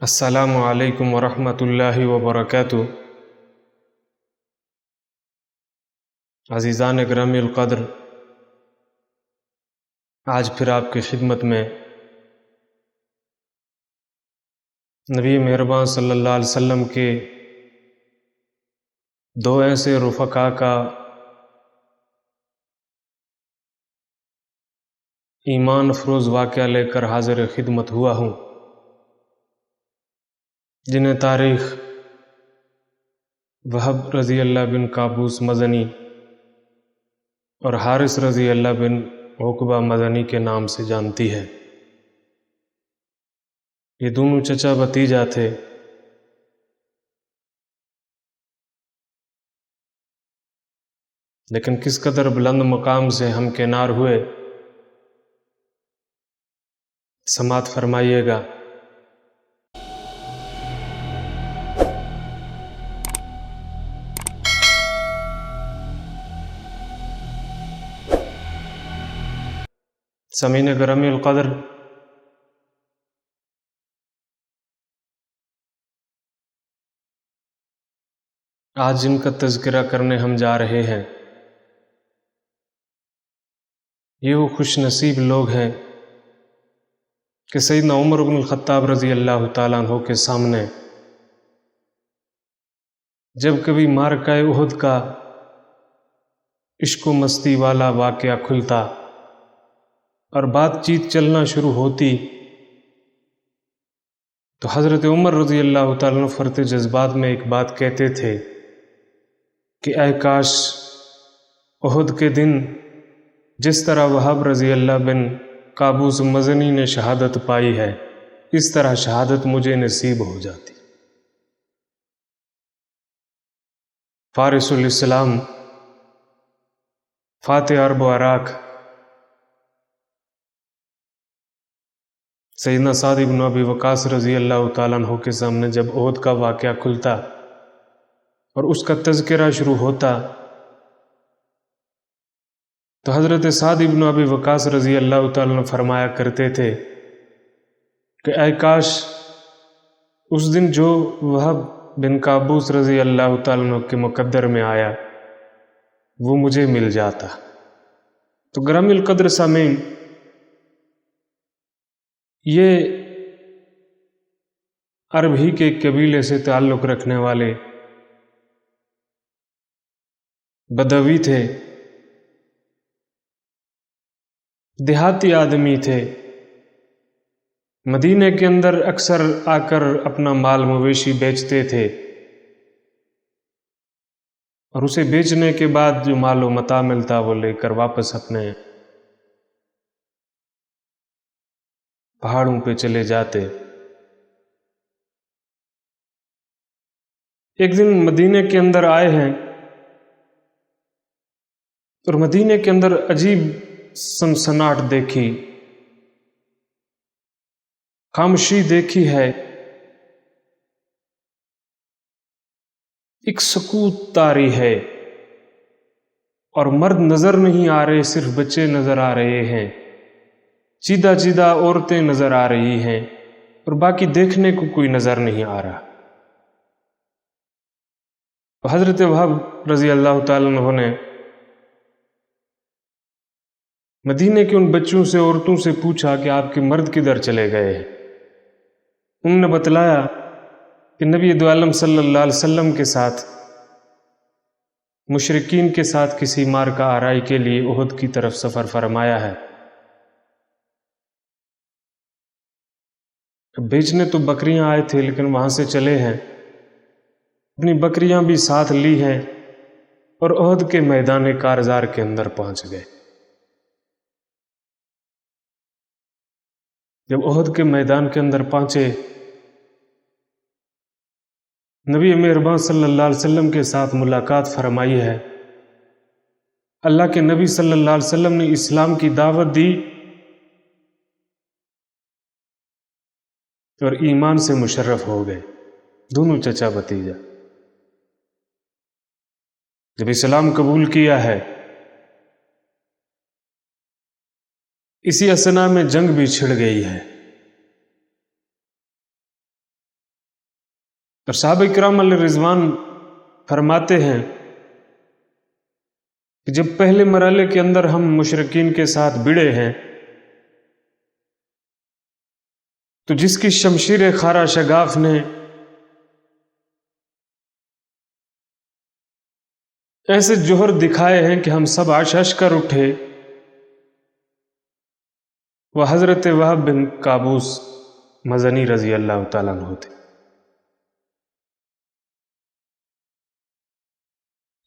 السلام علیکم ورحمۃ اللہ وبرکاتہ۔ عزیزان گرامی القدر، آج پھر آپ کی خدمت میں نبی مہربان صلی اللہ علیہ وسلم کے دو ایسے رفقا کا ایمان افروز واقعہ لے کر حاضر خدمت ہوا ہوں، جنہیں تاریخ وہب رضی اللہ بن قابوس مدنی اور حارث رضی اللہ بن عقبہ مدنی کے نام سے جانتی ہے۔ یہ دونوں چچا بھتیجا تھے۔ لیکن کس قدر بلند مقام سے ہمکنار ہوئے، سماعت فرمائیے گا۔ سامعین گرامی القدر، آج جن کا تذکرہ کرنے ہم جا رہے ہیں، یہ وہ خوش نصیب لوگ ہیں کہ سیدنا عمر بن الخطاب رضی اللہ تعالیٰ عنہ کے سامنے جب کبھی معرکہ احد کا عشق و مستی والا واقعہ کھلتا اور بات چیت چلنا شروع ہوتی، تو حضرت عمر رضی اللہ تعالیٰ عنہ فرط جذبات میں ایک بات کہتے تھے کہ اے کاش احد کے دن جس طرح وہب رضی اللہ بن قابوس مدنی نے شہادت پائی ہے، اس طرح شہادت مجھے نصیب ہو جاتی۔ فارس الاسلام، فاتح عرب و عراق، سیدنا سعد بن ابی وقاص رضی اللہ تعالیٰ عنہ کے سامنے جب احد کا واقعہ کھلتا اور اس کا تذکرہ شروع ہوتا، تو حضرت سعد بن ابی وقاص رضی اللہ تعالیٰ عنہ فرمایا کرتے تھے کہ اے کاش اس دن جو وہب بن قابوس رضی اللہ تعالیٰ عنہ کے مقدر میں آیا وہ مجھے مل جاتا۔ تو گرامی القدر سامعین، یہ عرب ہی کے قبیلے سے تعلق رکھنے والے بدوی تھے، دیہاتی آدمی تھے۔ مدینے کے اندر اکثر آ کر اپنا مال مویشی بیچتے تھے، اور اسے بیچنے کے بعد جو مال و متاع ملتا وہ لے کر واپس اپنے پہاڑوں پہ چلے جاتے۔ ایک دن مدینے کے اندر آئے ہیں اور مدینے کے اندر عجیب سنسناہٹ دیکھی، خاموشی دیکھی ہے، ایک سکوت طاری ہے، اور مرد نظر نہیں آ رہے، صرف بچے نظر آ رہے ہیں، چیدہ چیدہ عورتیں نظر آ رہی ہیں، اور باقی دیکھنے کو کوئی نظر نہیں آ رہا۔ حضرت وہب رضی اللہ تعالیٰ عنہ نے مدینے کے ان بچوں سے، عورتوں سے پوچھا کہ آپ کے مرد کدھر چلے گئے ہیں؟ انہوں نے بتلایا کہ نبی دو عالم صلی اللہ علیہ وسلم کے ساتھ مشرکین کے ساتھ کسی معرکہ آرائی کے لیے احد کی طرف سفر فرمایا ہے۔ بیچنے تو بکریاں آئے تھے، لیکن وہاں سے چلے ہیں، اپنی بکریاں بھی ساتھ لی ہیں، اور احد کے میدان کارزار کے اندر پہنچ گئے۔ جب احد کے میدان کے اندر پہنچے، نبی مہربان صلی اللہ علیہ وسلم کے ساتھ ملاقات فرمائی ہے۔ اللہ کے نبی صلی اللہ علیہ وسلم نے اسلام کی دعوت دی اور ایمان سے مشرف ہو گئے، دونوں چچا بھتیجا۔ جب اسلام قبول کیا ہے، اسی اثنا میں جنگ بھی چھڑ گئی ہے۔ اور صحابہ کرام علیہ رضوان فرماتے ہیں کہ جب پہلے مرحلے کے اندر ہم مشرکین کے ساتھ بھڑے ہیں تو جس کی شمشیر خارا شگاف نے ایسے جوہر دکھائے ہیں کہ ہم سب عش کر اٹھے، وہ حضرت وہب بن قابوس مزنی رضی اللہ تعالیٰ عنہ تھے۔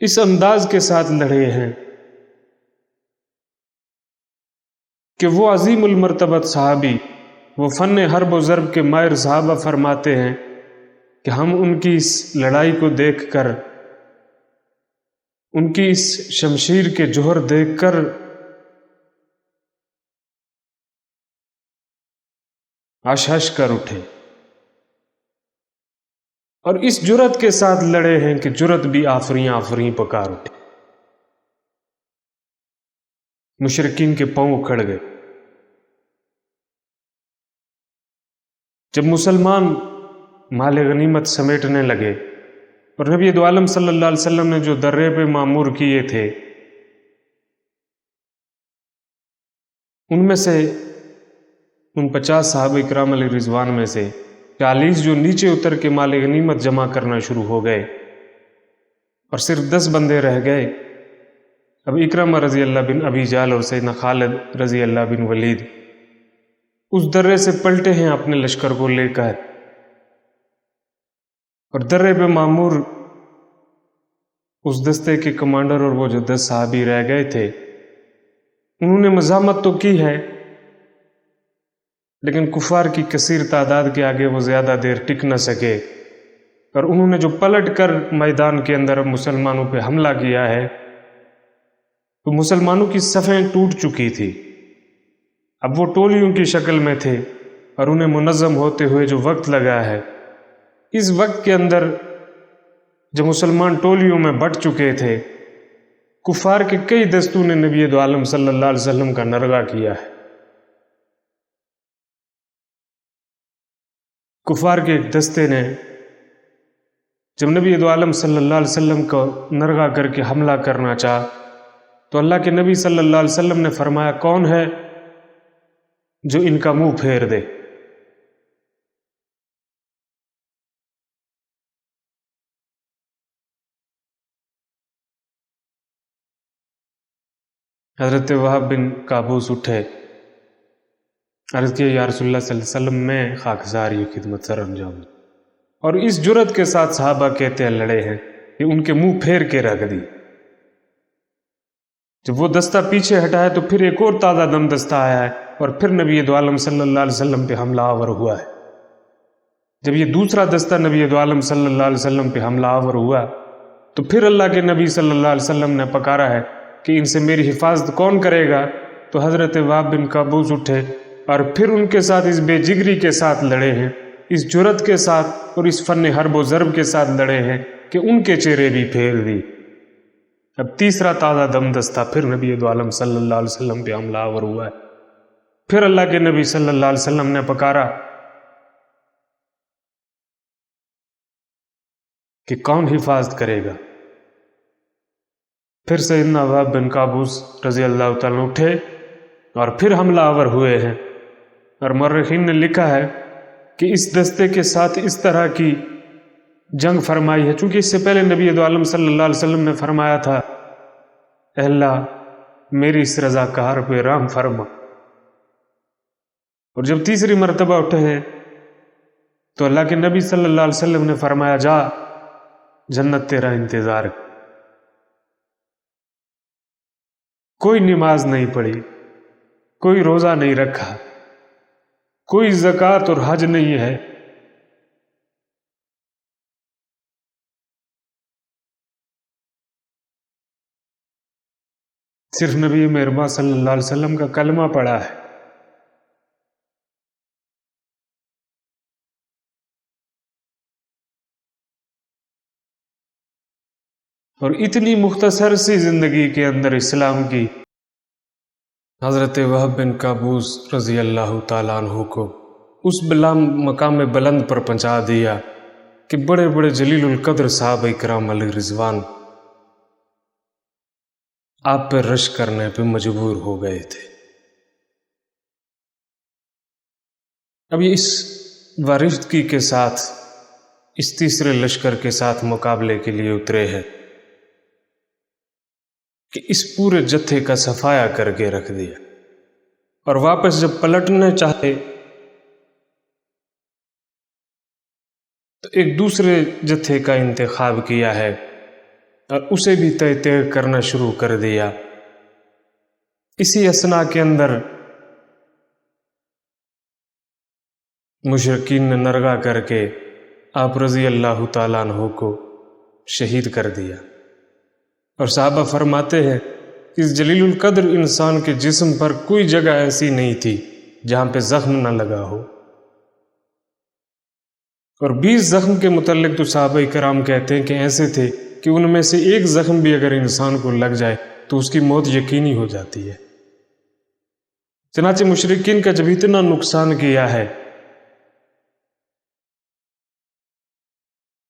اس انداز کے ساتھ لڑے ہیں کہ وہ عظیم المرتبت صحابی، وہ فن حرب و ضرب کے ماہر صحابہ فرماتے ہیں کہ ہم ان کی اس لڑائی کو دیکھ کر، ان کی اس شمشیر کے جوہر دیکھ کر عش کر اٹھے، اور اس جرت کے ساتھ لڑے ہیں کہ جرت بھی آفریں پکار اٹھے، مشرکین کے پاؤں اکھڑ گئے۔ جب مسلمان مال غنیمت سمیٹنے لگے اور نبی دو عالم صلی اللہ علیہ وسلم نے جو درے پہ معمور کیے تھے، ان میں سے ان 50 صحابہ کرام علیہ رضوان میں سے 40 جو نیچے اتر کے مال غنیمت جمع کرنا شروع ہو گئے اور صرف 10 بندے رہ گئے۔ اب اکرمہ رضی اللہ بن ابی جہل اور سیدنا خالد رضی اللہ بن ولید اس درے سے پلٹے ہیں اپنے لشکر کو لے کر، اور درے پہ معمور اس دستے کے کمانڈر اور وہ جو 10 صحابی رہ گئے تھے، انہوں نے مزاحمت تو کی ہے لیکن کفار کی کثیر تعداد کے آگے وہ زیادہ دیر ٹک نہ سکے، اور انہوں نے جو پلٹ کر میدان کے اندر مسلمانوں پہ حملہ کیا ہے تو مسلمانوں کی صفیں ٹوٹ چکی تھی۔ اب وہ ٹولیوں کی شکل میں تھے اور انہیں منظم ہوتے ہوئے جو وقت لگا ہے، اس وقت کے اندر جب مسلمان ٹولیوں میں بٹ چکے تھے، کفار کے کئی دستوں نے نبی دو عالم صلی اللہ علیہ وسلم کا نرغہ کیا ہے۔ کفار کے ایک دستے نے جب نبی دو عالم صلی اللہ علیہ وسلم کو نرغہ کر کے حملہ کرنا چاہا تو اللہ کے نبی صلی اللہ علیہ وسلم نے فرمایا، کون ہے جو ان کا منہ پھیر دے؟ حضرت وہب بن قابوس اٹھے، عرض کیا، یا رسول اللہ صلی اللہ علیہ وسلم میں خاکسار یہ خدمت سر انجام دوں۔ اور اس جرت کے ساتھ صحابہ کہتے ہیں لڑے ہیں کہ ان کے منہ پھیر کے رکھ دی۔ جب وہ دستہ پیچھے ہٹا ہے تو پھر ایک اور تازہ دم دستہ آیا ہے اور پھر نبی دو عالم صلی اللہ علیہ وسلم پہ حملہ آور ہوا ہے۔ جب یہ دوسرا دستہ نبی دو عالم صلی اللہ علیہ وسلم پہ حملہ آور ہوا تو پھر اللہ کے نبی صلی اللہ علیہ وسلم نے پکارا ہے کہ ان سے میری حفاظت کون کرے گا؟ تو حضرت وہب بن قابوس اٹھے اور پھر ان کے ساتھ اس بے جگری کے ساتھ لڑے ہیں، اس جرت کے ساتھ اور اس فن حرب و ضرب کے ساتھ لڑے ہیں کہ ان کے چہرے بھی پھیر دی۔ اب تیسرا تازہ دم دستہ پھر نبی دو عالم صلی اللہ علیہ وسلم پہ حملہ آور ہوا ہے۔ پھر اللہ کے نبی صلی اللہ علیہ وسلم نے پکارا کہ کون حفاظت کرے گا؟ پھر سیدنا وہب بن قابوس رضی اللہ تعالیٰ اٹھے اور پھر حملہ آور ہوئے ہیں، اور مورخین نے لکھا ہے کہ اس دستے کے ساتھ اس طرح کی جنگ فرمائی ہے، چونکہ اس سے پہلے نبی دو عالم صلی اللہ علیہ وسلم نے فرمایا تھا، اے اللہ میری اس رضاکار پہ رحم فرما۔ اور جب تیسری مرتبہ اٹھے ہیں تو اللہ کے نبی صلی اللہ علیہ وسلم نے فرمایا، جا جنت تیرا انتظار۔ کوئی نماز نہیں پڑھی، کوئی روزہ نہیں رکھا، کوئی زکوٰۃ اور حج نہیں ہے، صرف نبی مہرباں صلی اللہ علیہ وسلم کا کلمہ پڑھا ہے۔ اور اتنی مختصر سی زندگی کے اندر اسلام کی حضرت وہب بن قابوس رضی اللہ تعالیٰ عنہ کو اس مقام بلند پر پہنچا دیا کہ بڑے بڑے جلیل القدر صحابہ اکرام علیہ رضوان آپ پہ رش کرنے پہ مجبور ہو گئے تھے۔ اب یہ اس وارفتگی کے ساتھ اس تیسرے لشکر کے ساتھ مقابلے کے لیے اترے ہیں کہ اس پورے جتھے کا صفایا کر کے رکھ دیا، اور واپس جب پلٹنا چاہے تو ایک دوسرے جتھے کا انتخاب کیا ہے اور اسے بھی طے کرنا شروع کر دیا۔ اسی اثنا کے اندر مشرکین نے نرغا کر کے آپ رضی اللہ تعالیٰ عنہ کو شہید کر دیا، اور صحابہ فرماتے ہیں کہ اس جلیل القدر انسان کے جسم پر کوئی جگہ ایسی نہیں تھی جہاں پہ زخم نہ لگا ہو، اور 20 زخم کے متعلق تو صحابہ کرام کہتے ہیں کہ ایسے تھے کہ ان میں سے ایک زخم بھی اگر انسان کو لگ جائے تو اس کی موت یقینی ہو جاتی ہے۔ چنانچہ مشرکین کا جب اتنا نقصان کیا ہے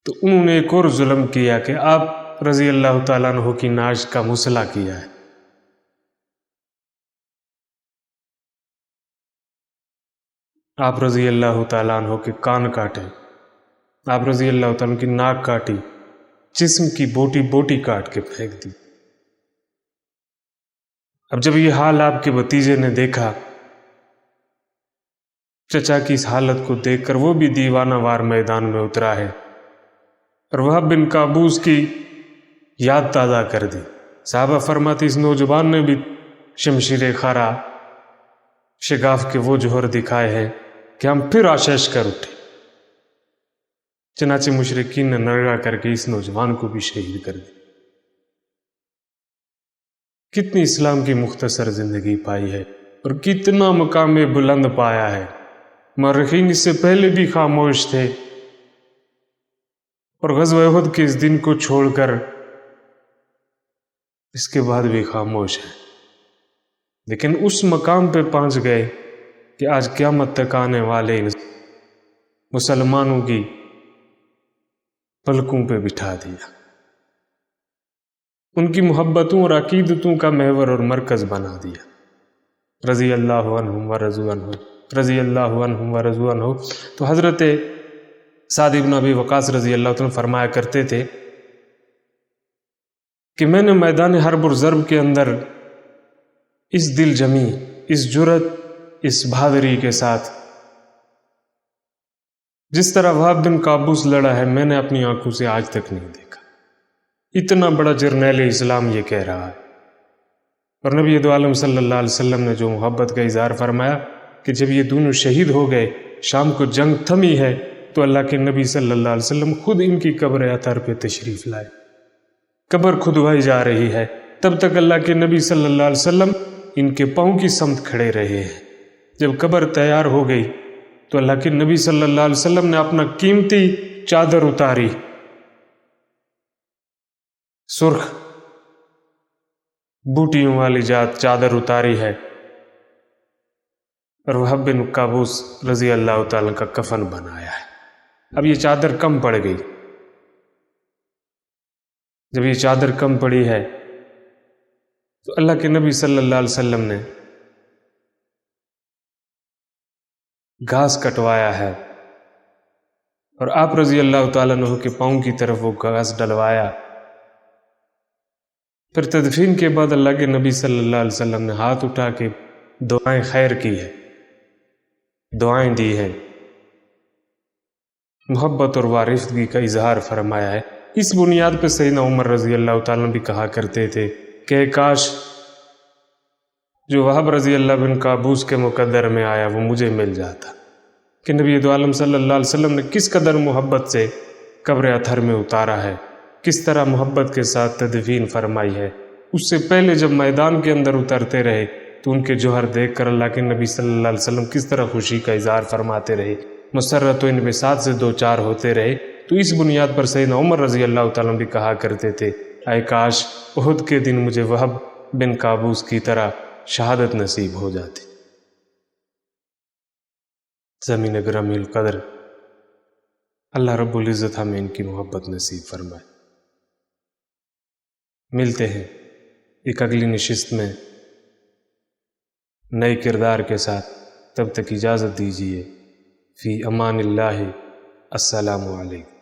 تو انہوں نے ایک اور ظلم کیا کہ آپ رضی اللہ تعالیٰ عنہ کی ناش کا مصلح کیا ہے۔ آپ رضی اللہ تعالیٰ عنہ کے کان کاٹے، آپ رضی اللہ تعالیٰ عنہ کی ناک کاٹی، جسم کی بوٹی بوٹی کاٹ کے پھینک دی۔ اب جب یہ حال آپ کے بھتیجے نے دیکھا، چچا کی اس حالت کو دیکھ کر وہ بھی دیوانہ وار میدان میں اترا ہے، اور وہب بن قابوس کی یاد تازہ کر دی۔ صحابہ فرماتے اس نوجوان نے بھی شمشیر خارا شگاف کے وہ جوہر دکھائے ہیں کہ ہم پھر آشش کر اٹھے۔ چنانچہ مشرکین نے نرغا کر کے اس نوجوان کو بھی شہید کر دی۔ کتنی اسلام کی مختصر زندگی پائی ہے اور کتنا مقام بلند پایا ہے۔ مورخین اس سے پہلے بھی خاموش تھے، اور غزوہ احد کے اس دن کو چھوڑ کر اس کے بعد بھی خاموش ہیں، لیکن اس مقام پہ پہنچ گئے کہ آج قیامت تک آنے والے مسلمانوں کی پلکوں پہ بٹھا دیا، ان کی محبتوں اور عقیدتوں کا محور اور مرکز بنا دیا۔ رضی اللہ عنہم ورضوا عنہ، رضی اللہ عنہم ورضوا عنہ۔ تو حضرت سعد بن ابی وقاص رضی اللہ عنہ فرمایا کرتے تھے کہ میں نے میدان حرب اور ضرب کے اندر اس دل جمی، اس جرت، اس بہادری کے ساتھ جس طرح وہب بن قابوس لڑا ہے میں نے اپنی آنکھوں سے آج تک نہیں دیکھا۔ اتنا بڑا جرنیل اسلام یہ کہہ رہا ہے، اور نبی دو عالم صلی اللہ علیہ وسلم نے جو محبت کا اظہار فرمایا کہ جب یہ دونوں شہید ہو گئے، شام کو جنگ تھمی ہے، تو اللہ کے نبی صلی اللہ علیہ وسلم خود ان کی قبر اطہر پہ تشریف لائے۔ قبر کھدوائی جا رہی ہے، تب تک اللہ کے نبی صلی اللہ علیہ وسلم ان کے پاؤں کی سمت کھڑے رہے ہیں۔ جب قبر تیار ہو گئی تو اللہ کے نبی صلی اللہ علیہ وسلم نے اپنا قیمتی چادر اتاری، سرخ بوٹیوں والی چادر اتاری ہے، اور وہب بن قابوس رضی اللہ تعالیٰ کا کفن بنایا ہے۔ اب یہ چادر کم پڑ گئی۔ جب یہ چادر کم پڑی ہے تو اللہ کے نبی صلی اللہ علیہ وسلم نے گھاس کٹوایا ہے، اور آپ رضی اللہ تعالیٰ عنہ کے پاؤں کی طرف وہ گھاس ڈلوایا۔ پھر تدفین کے بعد اللہ کے نبی صلی اللہ علیہ وسلم نے ہاتھ اٹھا کے دعائیں خیر کی ہے، دعائیں دی ہیں، محبت اور وارثگی کا اظہار فرمایا ہے۔ اس بنیاد پہ سیدنا عمر رضی اللہ تعالیٰ بھی کہا کرتے تھے کہ کاش جو وہب رضی اللہ بن قابوس کے مقدر میں آیا وہ مجھے مل جاتا، کہ نبی دو عالم صلی اللہ علیہ وسلم نے کس قدر محبت سے قبر اطہر میں اتارا ہے، کس طرح محبت کے ساتھ تدفین فرمائی ہے۔ اس سے پہلے جب میدان کے اندر اترتے رہے تو ان کے جوہر دیکھ کر اللہ کے نبی صلی اللہ علیہ وسلم کس طرح خوشی کا اظہار فرماتے رہے، مسرت و انبساط سے دو چار ہوتے رہے۔ تو اس بنیاد پر سیدنا عمر رضی اللہ تعالیٰ بھی کہا کرتے تھے اے کاش احد کے دن مجھے وہب بن قابوس کی طرح شہادت نصیب ہو جاتی۔ زمین گرامی القدر اللہ رب العزت ہمیں ان کی محبت نصیب فرمائے۔ ملتے ہیں ایک اگلی نشست میں نئے کردار کے ساتھ، تب تک اجازت دیجیے۔ فی امان اللہ، السلام علیکم۔